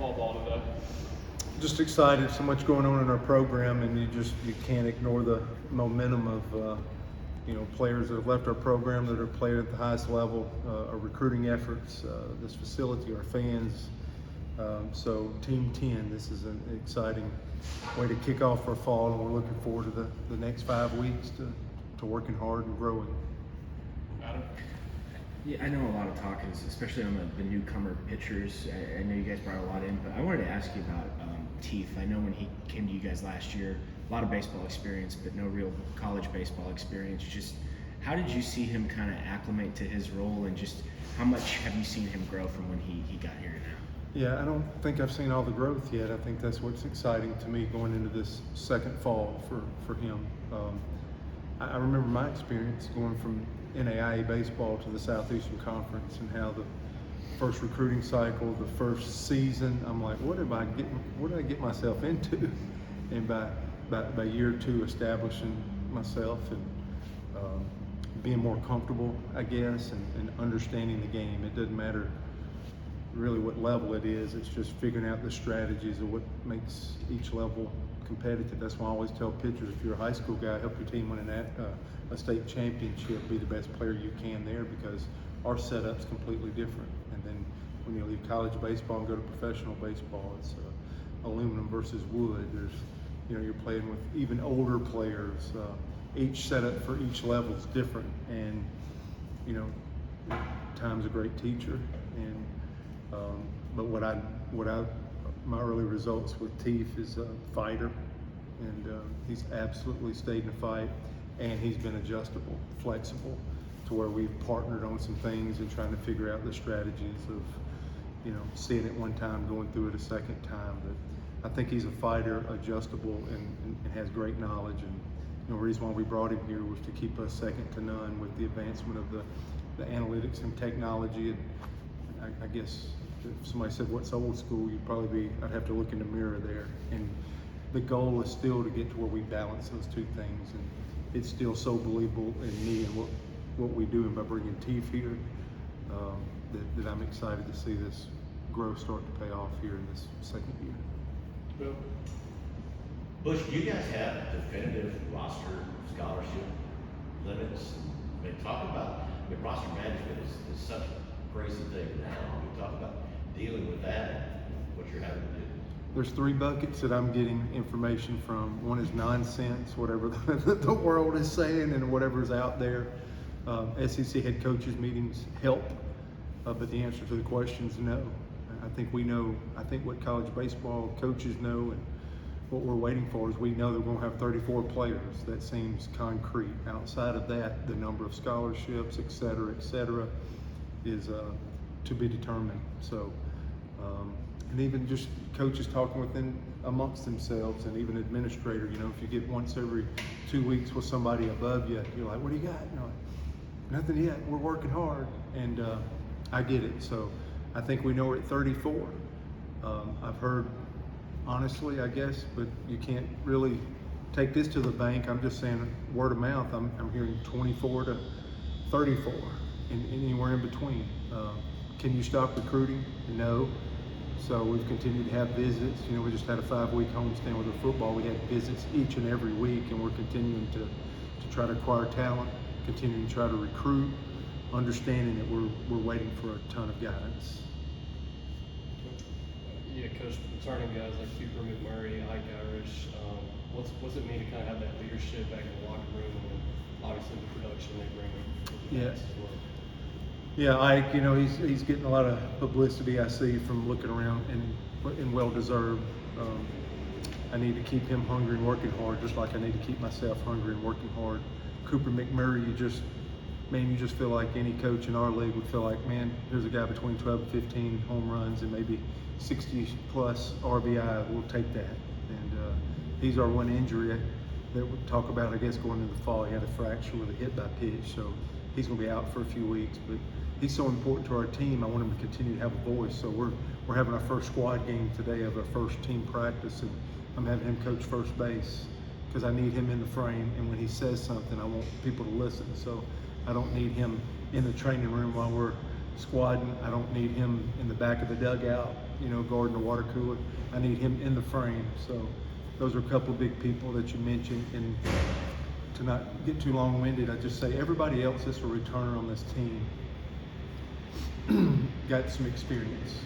fall ball today? Just excited. So much going on in our program, and you can't ignore the momentum of players that have left our program that are playing at the highest level, our recruiting efforts, this facility, our fans. So Team 10, this is an exciting way to kick off our fall, and we're looking forward to the next 5 weeks to working hard and growing. Adam? Yeah, I know a lot of talk is, especially on the newcomer pitchers. I know you guys brought a lot in, but I wanted to ask you about Teef. I know when he came to you guys last year, a lot of baseball experience, but no real college baseball experience. Just how did you see him kind of acclimate to his role, and just how much have you seen him grow from when he got here to now? Yeah, I don't think I've seen all the growth yet. I think that's what's exciting to me going into this second fall for him. I remember my experience going from NAIA baseball to the Southeastern Conference, and how the first recruiting cycle, the first season, I'm like, what did I get myself into? And by year two, establishing myself and being more comfortable, I guess, and understanding the game. It doesn't matter really what level it is. It's just figuring out the strategies of what makes each level competitive. That's why I always tell pitchers, if you're a high school guy, help your team win a state championship, be the best player you can there, because our setup's completely different. And then when you leave college baseball and go to professional baseball, it's aluminum versus wood. You're playing with even older players. Each setup for each level is different, and time's a great teacher. And but my early results with Teef is a fighter, and he's absolutely stayed in the fight, and he's been adjustable, flexible, to where we've partnered on some things and trying to figure out the strategies of seeing it one time, going through it a second time. But I think he's a fighter, adjustable, and has great knowledge. And the reason why we brought him here was to keep us second to none with the advancement of the analytics and technology. And I guess if somebody said what's old school, I'd have to look in the mirror there. And the goal is still to get to where we balance those two things. And it's still so believable in me and what we do, and by bringing Teef here, that I'm excited to see this growth start to pay off here in this second year. Bill? Butch, do you guys have definitive roster scholarship limits? Talk about, roster management is such a crazy thing now. Talk about dealing with that and what you're having to do. There's 3 buckets that I'm getting information from. One is nonsense, whatever the world is saying and whatever's out there. SEC head coaches meetings help, but the answer to the question is no. I think we know. I think what college baseball coaches know, and what we're waiting for is, we know that we're going to have 34 players. That seems concrete. Outside of that, the number of scholarships, et cetera, is to be determined. So, and even just coaches talking amongst themselves, and even administrator. If you get once every 2 weeks with somebody above you, you're like, what do you got? You're like, nothing yet. We're working hard, and I get it. So I think we know we're at 34. I've heard, honestly, I guess, but you can't really take this to the bank. I'm just saying word of mouth. I'm hearing 24 to 34, and anywhere in between. Can you stop recruiting? No. So we've continued to have visits. We just had a 5-week homestand with the football. We had visits each and every week, and we're continuing to try to acquire talent, continuing to try to recruit, understanding that we're waiting for a ton of guidance. Yeah, Coach, concerning guys like Cooper McMurray, Ike Irish, what's it mean to kind of have that leadership back in the locker room, and obviously the production they bring with the Yeah. guys as well? Yeah, Ike, he's getting a lot of publicity, I see, from looking around, and well-deserved. I need to keep him hungry and working hard, just like I need to keep myself hungry and working hard. Cooper McMurray, you just feel like any coach in our league would feel like, man, there's a guy between 12 and 15 home runs and maybe 60-plus RBI. We'll take that. And he's our one injury that we talk about, I guess, going into the fall. He had a fracture with a hit by pitch, so he's going to be out for a few weeks. But he's so important to our team. I want him to continue to have a voice. So we're having our first squad game today of our first team practice, and I'm having him coach first base because I need him in the frame. And when he says something, I want people to listen. So I don't need him in the training room while we're squadding. I don't need him in the back of the dugout, guarding the water cooler. I need him in the frame. So those are a couple of big people that you mentioned. And to not get too long-winded, I just say everybody else that's a returner on this team got some experience.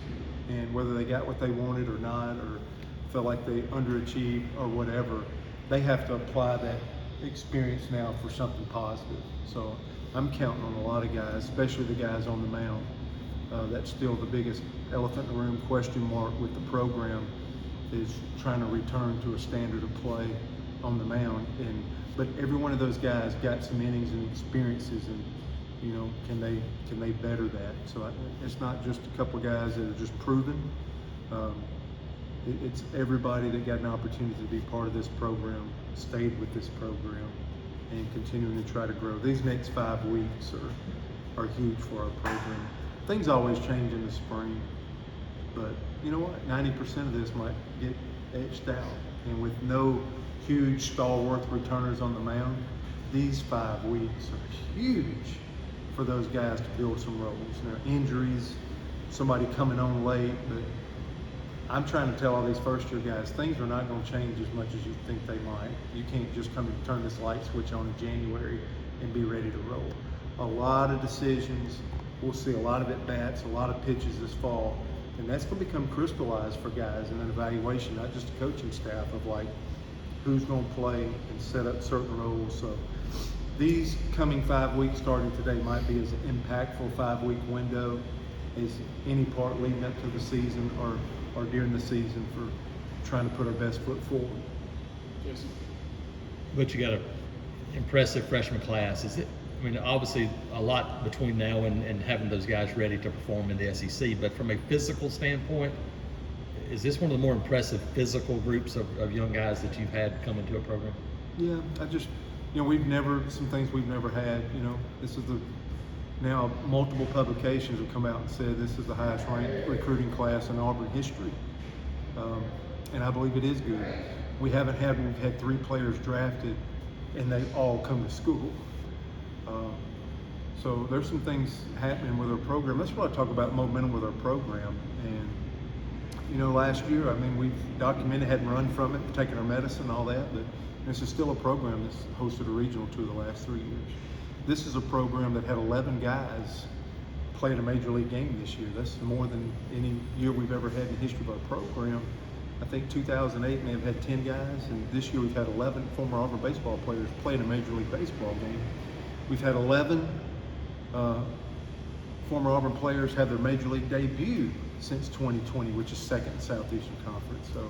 And whether they got what they wanted or not, or felt like they underachieved or whatever, they have to apply that experience now for something positive. So I'm counting on a lot of guys, especially the guys on the mound. That's still the biggest elephant in the room question mark with the program, is trying to return to a standard of play on the mound. But every one of those guys got some innings and experiences, and can they better that? So it's not just a couple of guys that are just proven. It's everybody that got an opportunity to be part of this program, stayed with this program, and continuing to try to grow. These next 5 weeks are huge for our program. Things always change in the spring, but you know what? 90% of this might get etched out. And with no huge stalwart returners on the mound, these 5 weeks are huge for those guys to build some roles. Now, injuries, somebody coming on late, but I'm trying to tell all these first-year guys, things are not going to change as much as you think they might. You can't just come and turn this light switch on in January and be ready to roll. A lot of decisions. We'll see a lot of at-bats, a lot of pitches this fall, and that's going to become crystallized for guys in an evaluation, not just a coaching staff, of like who's going to play and set up certain roles. So these coming 5 weeks starting today might be as an impactful 5-week window as any part leading up to the season or during the season for trying to put our best foot forward. Jason? But you got an impressive freshman class. Is it? I mean, obviously a lot between now and having those guys ready to perform in the SEC, but from a physical standpoint, is this one of the more impressive physical groups of young guys that you've had come into a program? Yeah, some things we've never had. This is now multiple publications have come out and said this is the highest ranked recruiting class in Auburn history. And I believe it is good. We've had 3 players drafted and they all come to school. So there's some things happening with our program. Let's really talk about momentum with our program. And last year, we've documented, hadn't run from it, taken our medicine, all that, but this is still a program that's hosted a regional 2 the last 3 years. This is a program that had 11 guys play in a major league game this year. That's more than any year we've ever had in the history of our program. I think 2008 may have had 10 guys, and this year we've had 11 former Auburn baseball players play in a Major League Baseball game. We've had 11 former Auburn players have their Major League debut since 2020, which is second in Southeastern Conference. So,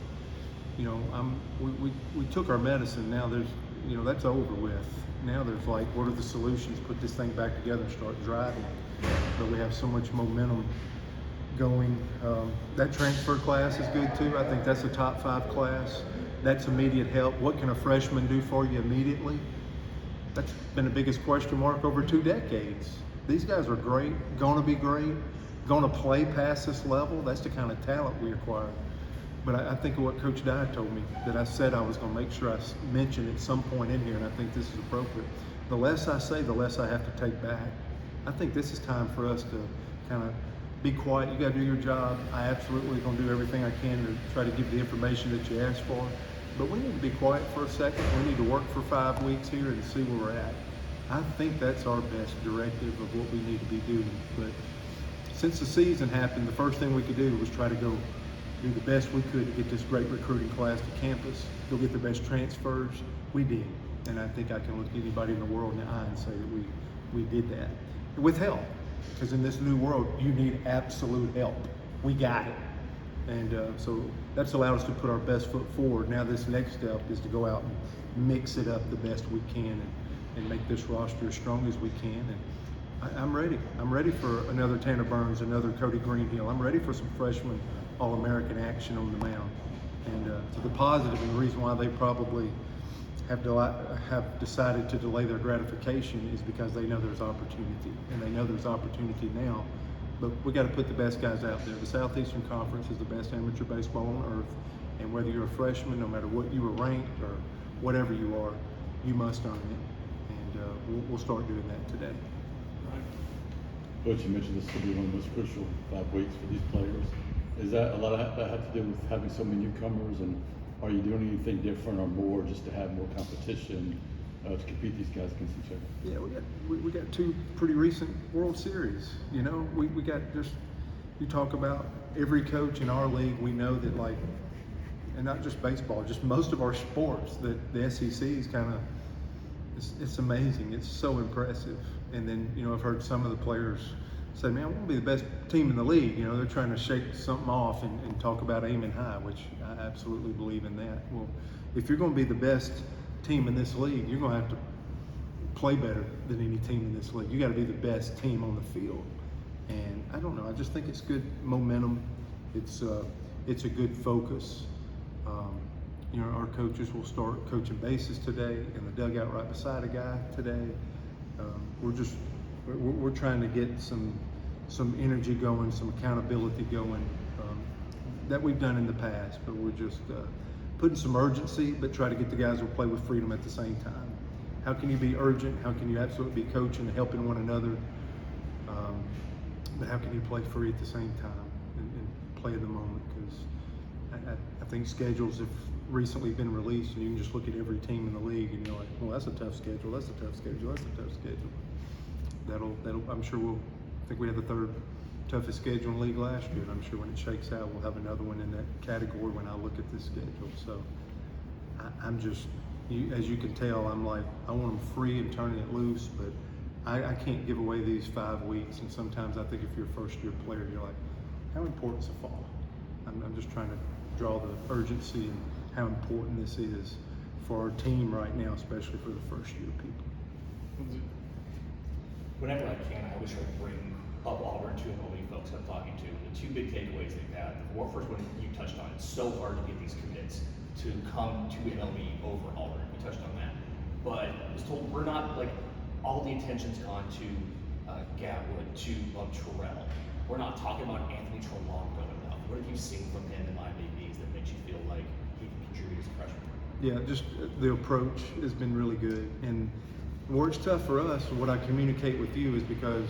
we took our medicine. Now there's, that's over with. Now there's like, what are the solutions? Put this thing back together and start driving. But we have so much momentum going. That transfer class is good too. I think that's a top 5 class. That's immediate help. What can a freshman do for you immediately? That's been the biggest question mark over 2 decades. These guys are great, gonna be great, gonna play past this level. That's the kind of talent we acquire. But I think of what Coach Dye told me, that I said I was gonna make sure I mention at some point in here, and I think this is appropriate. The less I say, the less I have to take back. I think this is time for us to kind of be quiet. You gotta do your job. I absolutely gonna do everything I can to try to give the information that you asked for. But we need to be quiet for a second. We need to work for 5 weeks here and see where we're at. I think that's our best directive of what we need to be doing. But since the season happened, the first thing we could do was try to go do the best we could to get this great recruiting class to campus, go get the best transfers. We did. And I think I can look anybody in the world in the eye and say that we did that. With help. Because in this new world, you need absolute help. We got it. And so that's allowed us to put our best foot forward. Now this next step is to go out and mix it up the best we can and make this roster as strong as we can. And I'm ready. I'm ready for another Tanner Burns, another Cody Greenhill. I'm ready for some freshman All-American action on the mound. And so the positive, and the reason why they probably have decided to delay their gratification is because they know there's opportunity. And they know there's opportunity now. But we got to put the best guys out there. The Southeastern Conference is the best amateur baseball on earth, and whether you're a freshman, no matter what you were ranked or whatever you are, you must earn it. And we'll start doing that today. Butch, you mentioned this will be one of the most crucial 5 weeks for these players. Is that a lot of that have to do with having so many newcomers, and are you doing anything different or more just to have more competition to compete these guys against each other? Yeah, we got 2 pretty recent World Series. You know, we got just, you talk about every coach in our league, we know that, like, and not just baseball, just most of our sports, that the SEC is kind of, it's amazing. It's so impressive. And then, you know, I've heard some of the players say, man, we'll be the best team in the league. You know, they're trying to shake something off and talk about aiming high, which I absolutely believe in that. Well, if you're going to be the best team in this league, you're going to have to play better than any team in this league. You got to be the best team on the field. And I don't know, I just think it's good momentum. It's a good focus. You know, our coaches will start coaching bases today in the dugout right beside a guy today. We're trying to get some energy going, some accountability going that we've done in the past, but we're just putting some urgency, but try to get the guys who play with freedom at the same time. How can you be urgent? How can you absolutely be coaching and helping one another? But how can you play free at the same time and play in the moment? Because I think schedules have recently been released, and you can just look at every team in the league and you're like, well, that's a tough schedule, that's a tough schedule, that's a tough schedule. That'll I'm sure I think we had the 3rd toughest schedule in the league last year, and I'm sure when it shakes out, we'll have another one in that category when I look at this schedule. So I'm just, as you can tell, I'm like, I want them free and turning it loose, but I can't give away these 5 weeks. And sometimes I think if you're a first-year player, you're like, how important's the fall? I'm just trying to draw the urgency and how important this is for our team right now, especially for the first-year people. Whenever I can, I always try to bring up Auburn to MLB folks I'm talking to. The 2 big takeaways they've had. The first one you touched on, it's so hard to get these commits to come to MLB over Auburn. You touched on that. But I was told we're not, like, all the attention's gone to Gatwood, to Terrell. We're not talking about Anthony Trelongo enough. What have you seen from him in Miami Bees that makes you feel like he can contribute as a freshman? Yeah, just the approach has been really good. And where it's tough for us, what I communicate with you is because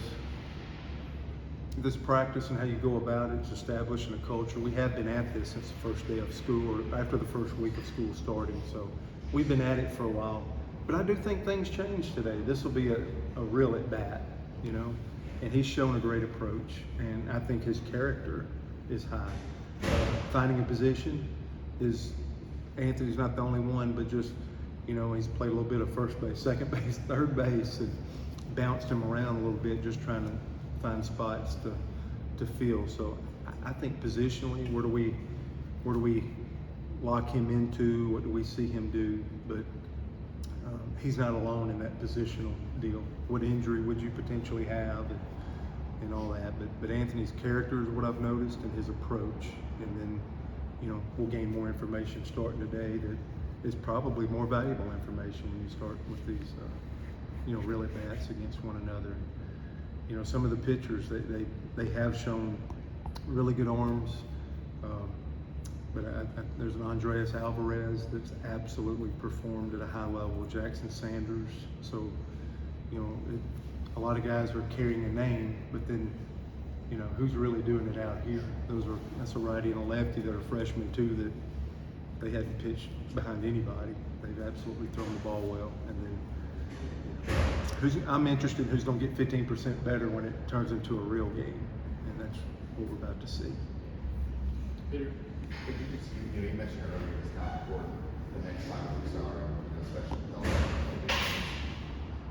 this practice and how you go about it is establishing a culture. We have been at this since the first day of school, or after the first week of school starting. So we've been at it for a while. But I do think things change today. This will be a real at bat, you know, and he's shown a great approach, and I think his character is high. Finding a position is, Anthony's not the only one, but just, you know, he's played a little bit of first base, second base, third base, and bounced him around a little bit, just trying to find spots to fill. So I think positionally, where do we lock him into? What do we see him do? But he's not alone in that positional deal. What injury would you potentially have, and all that? But Anthony's character is what I've noticed, and his approach. And then, you know, we'll gain more information starting today that is probably more valuable information when you start with these, you know, real at bats against one another. You know, some of the pitchers, they have shown really good arms. But there's an Andres Alvarez that's absolutely performed at a high level. Jackson Sanders. So, you know, a lot of guys are carrying a name, but then, you know, who's really doing it out here? That's a righty and a lefty that are freshmen too, that they hadn't pitched behind anybody. They've absolutely thrown the ball well. And then, I'm interested in who's going to get 15% better when it turns into a real game, and that's what we're about to see. Peter? Could you just, you mentioned earlier it's not important the next 5 weeks are, especially with all that.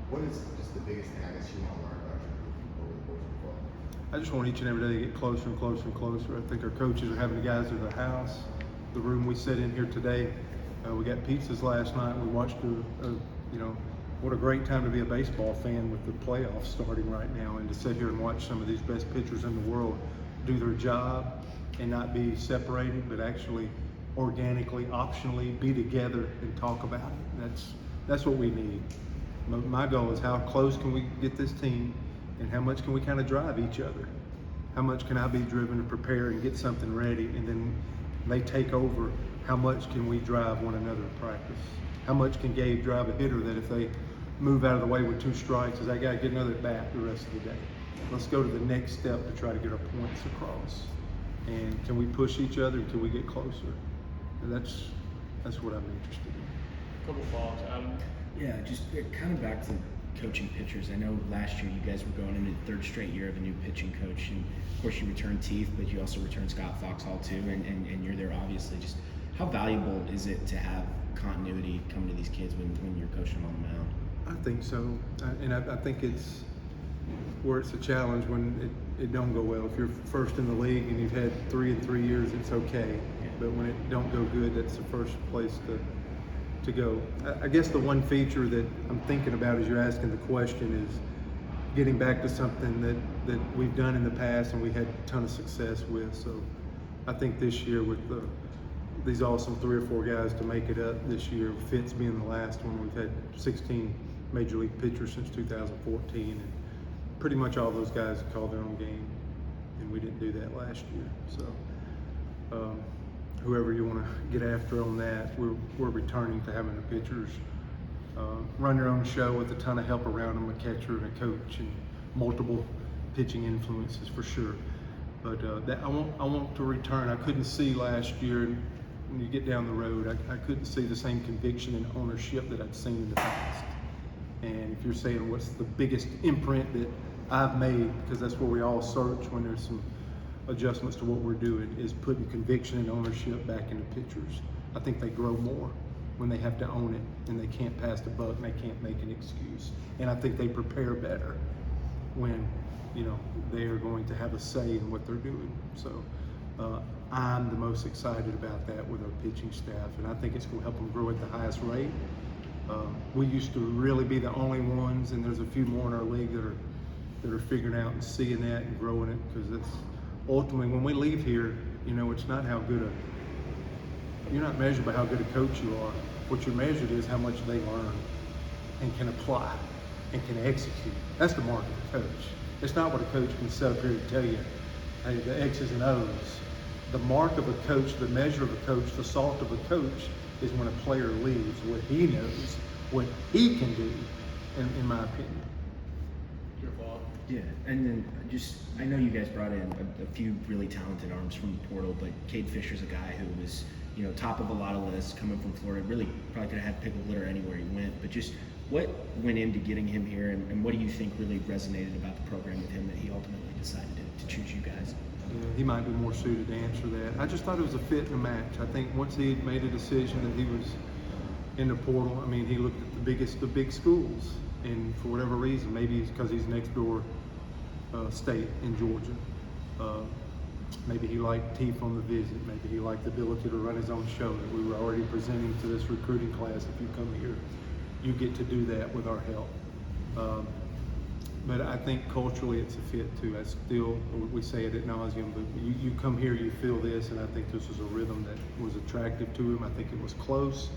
What is just the biggest thing I guess you want to learn about your group over the course of the fall? I just want each and every day to get closer and closer and closer. I think our coaches are having the guys to the house. The room we sit in here today, we got pizzas last night. We watched you know, what a great time to be a baseball fan with the playoffs starting right now, and to sit here and watch some of these best pitchers in the world do their job and not be separated, but actually organically, optionally be together and talk about it. That's what we need. My goal is how close can we get this team, and how much can we kind of drive each other? How much can I be driven to prepare and get something ready, and then they take over? How much can we drive one another in practice? How much can Gabe drive a hitter that if they move out of the way with 2 strikes, does that guy get another at bat the rest of the day? let's go to the next step to try to get our points across. And can we push each other? Can we get closer? And that's what I'm interested in. Couple thoughts. Yeah, just kind of back to coaching pitchers. I know last year you guys were going into the third straight year of a new pitching coach, and of course you returned Teeth, but you also returned Scott Foxhall too, and you're there obviously. Just how valuable is it to have continuity coming to these kids when you're coaching them on the mound? I think so, and I think it's where it's a challenge when it don't go well. If you're first in the league and you've had 3 in 3 years, it's okay. But when it don't go good, that's the first place to go. I guess the one feature that I'm thinking about as you're asking the question is getting back to something that we've done in the past and we had a ton of success with. So I think this year with these awesome 3 or 4 guys to make it up this year, Fitz being the last one, we've had 16 major league pitchers since 2014, and pretty much all those guys called their own game, and we didn't do that last year. So whoever you want to get after on that, we're returning to having the pitchers run their own show with a ton of help around them, a catcher and a coach, and multiple pitching influences for sure. But that I want to return. I couldn't see last year, when you get down the road, I couldn't see the same conviction and ownership that I'd seen in the past. And if you're saying what's the biggest imprint that I've made, because that's where we all search when there's some adjustments to what we're doing, is putting conviction and ownership back into pitchers. I think they grow more when they have to own it and they can't pass the buck and they can't make an excuse. And I think they prepare better when, they are going to have a say in what they're doing. So I'm the most excited about that with our pitching staff, and I think it's going to help them grow at the highest rate. We used to really be the only ones, and there's a few more in our league that are figuring out and seeing that and growing it, because it's ultimately when we leave here, it's not how good you're not measured by how good a coach you are. What you're measured is how much they learn and can apply and can execute. That's the mark of a coach. It's not what a coach can sit up here and tell you, hey, the X's and O's. The mark of a coach, the measure of a coach, the salt of a coach is when a player leaves, what he knows, what he can do, in my opinion. Your thought? Yeah, and then I know you guys brought in a few really talented arms from the portal, but Cade Fisher's a guy who was, top of a lot of lists coming from Florida. Really probably could have had pickle litter anywhere he went, but just what went into getting him here, and what do you think really resonated about the program with him that he ultimately decided to choose you guys? Yeah, he might be more suited to answer that. I just thought it was a fit and a match. I think once he made a decision that he was in the portal, he looked at the big schools, and for whatever reason, maybe it's because he's next door state in Georgia. Maybe he liked Teeth on the visit. Maybe he liked the ability to run his own show that we were already presenting to this recruiting class. If you come here, you get to do that with our help. But I think culturally it's a fit too. We say it ad nauseum, but you come here, you feel this, and I think this was a rhythm that was attractive to him. I think it was close.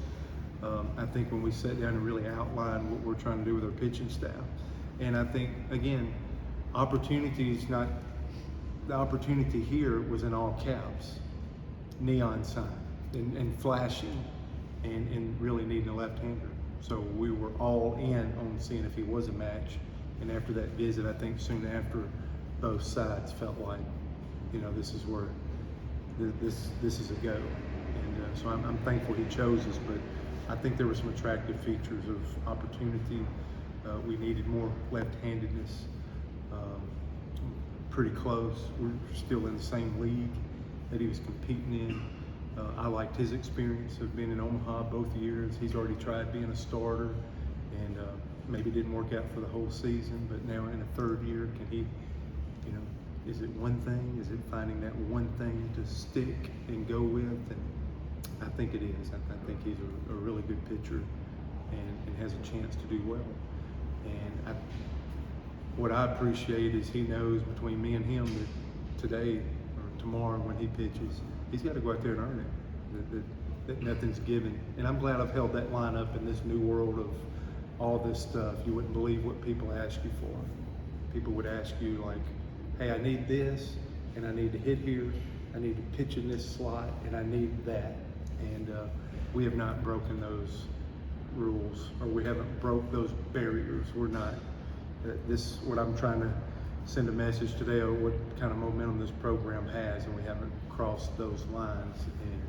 I think when we sat down and really outlined what we're trying to do with our pitching staff, and I think, again, the opportunity here was in all caps, neon sign, and flashing, and really needing a left-hander. So we were all in on seeing if he was a match. And after that visit, I think soon after, both sides felt like, this is where this is a go. And so I'm thankful he chose us, but I think there were some attractive features of opportunity. We needed more left-handedness. Pretty close. We're still in the same league that he was competing in. I liked his experience of being in Omaha both years. He's already tried being a starter, and maybe didn't work out for the whole season, but now in a third year, can he, is it one thing? Is it finding that one thing to stick and go with? And I think it is. I think he's a really good pitcher and has a chance to do well. And what I appreciate is he knows between me and him that today or tomorrow when he pitches, he's got to go out there and earn it, that nothing's given. And I'm glad I've held that line up in this new world of all this stuff. You wouldn't believe what people ask you for. People would ask you like, hey, I need this, and I need to hit here, I need to pitch in this slot, and I need that. And we have not broken those rules, or we haven't broke those barriers. We're not, what I'm trying to send a message today of what kind of momentum this program has, and we haven't crossed those lines. And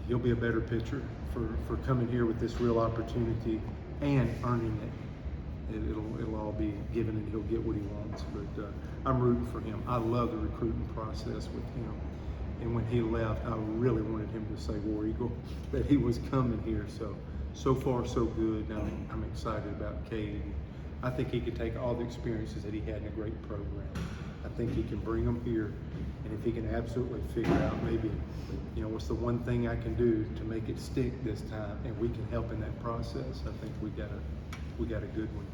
he'll be a better pitcher for coming here with this real opportunity and earning it. It'll all be given, and he'll get what he wants. But I'm rooting for him. I love the recruiting process with him. And when he left, I really wanted him to say War Eagle, that he was coming here. So far so good. Now I'm excited about Cade. I think he could take all the experiences that he had in a great program. I think he can bring them here, and if he can absolutely figure out maybe, what's the one thing I can do to make it stick this time, and we can help in that process, I think we got a good one.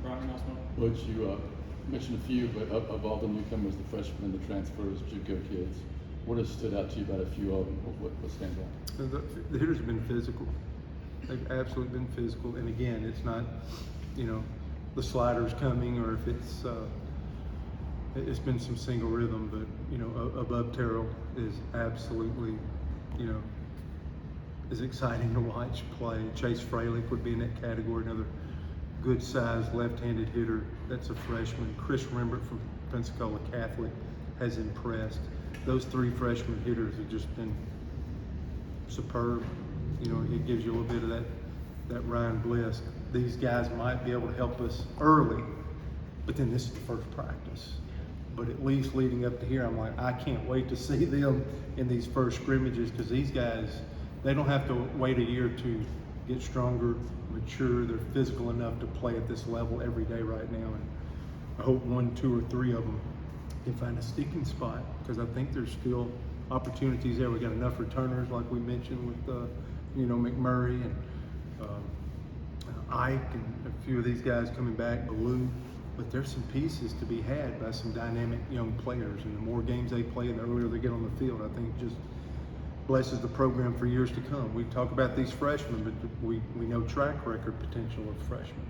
Brian, last one? Butch, you mentioned a few, but of all the newcomers, the freshmen, the transfers, JUCO kids, what has stood out to you about a few of them? What stands out? The hitters have been physical. They've absolutely been physical, and again, it's not, the sliders coming, or if it's been some single rhythm, but above Terrell is absolutely, is exciting to watch play. Chase Fralick would be in that category, another good sized left-handed hitter. That's a freshman. Chris Rembert from Pensacola Catholic has impressed. Those three freshman hitters have just been superb. It gives you a little bit of that Ryan Bliss. These guys might be able to help us early, but then this is the first practice. But at least leading up to here, I'm like, I can't wait to see them in these first scrimmages, because these guys, they don't have to wait a year to get stronger, mature. They're physical enough to play at this level every day right now. And I hope 1, 2, or 3 of them can find a sticking spot, because I think there's still opportunities there. We got enough returners, like we mentioned with McMurray and Ike, and a few of these guys coming back, Blue. But there's some pieces to be had by some dynamic young players, and the more games they play and the earlier they get on the field, I think just blesses the program for years to come. We talk about these freshmen, but we know track record potential of freshmen.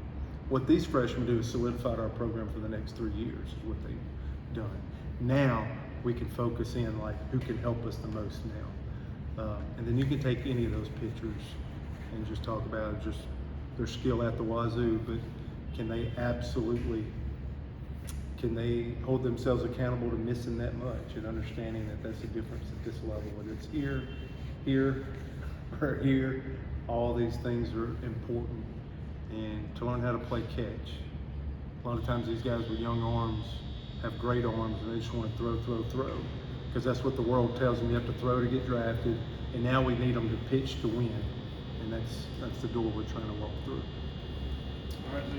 What these freshmen do is solidified our program for the next 3 years, is what they've done. Now we can focus in like who can help us the most now. And then you can take any of those pitchers and just talk about just their skill at the wazoo, but can they hold themselves accountable to missing that much, and understanding that that's the difference at this level, whether it's here, or here. All these things are important, and to learn how to play catch. A lot of times these guys with young arms have great arms, and they just want to throw, because that's what the world tells them you have to throw to get drafted, and now we need them to pitch to win, and that's the door we're trying to walk through. All right.